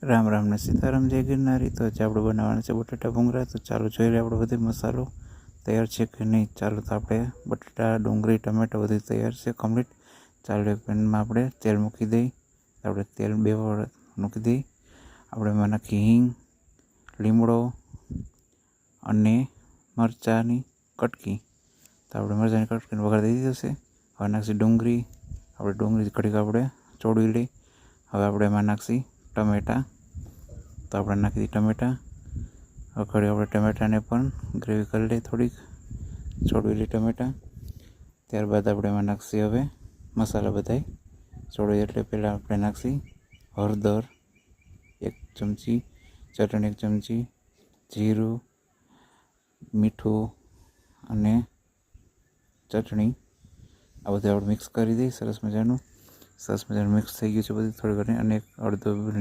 રામ રામ ને સીતારામ જય ગિરનારી। તો આજે આપણે બનાવવાના છે બટાટા ભૂંગળા। તો ચાલો જોઈ લઈએ આપણે બધો મસાલો તૈયાર છે કે નહીં। ચાલો તો આપણે બટાટા ડુંગળી ટમેટા બધું તૈયાર છે કમ્પ્લીટ। ચાલો એક પેનમાં આપણે તેલ મૂકી દઈ। આપણે તેલ 2 વાર મૂકી દઈ। આપણે એમાં નાખી હિંગ, લીમડો અને મરચાંની કટકી। તો આપણે મરચાંની કટકીને વઘાર દઈ દીધો છે। હવે નાખી ડુંગળી। આપણે ડુંગળી ઘડીક આપણે ચોળવી લઈ। હવે આપણે એમાં નાખી ટમેટા। તો આપણે નાખી દી ટમેટા। હવે ઘડી આપણે ટમેટાને પણ ગ્રેવી કરી લઈએ, થોડીક ચોળવી લઈએ ટમેટા। ત્યારબાદ આપણે એમાં નાખી હવે મસાલા બધાય ચોળવી, એટલે પહેલાં આપણે નાખી હળદર 1 ચમચી, ચટણી 1 ચમચી, જીરું, મીઠું અને ચટણી। આ બધું આપણે મિક્સ કરી દઈએ સરસ મજાનું મિક્સ થઈ ગયું છે બધું થોડું ઘણું। અને અડધો લીંબુ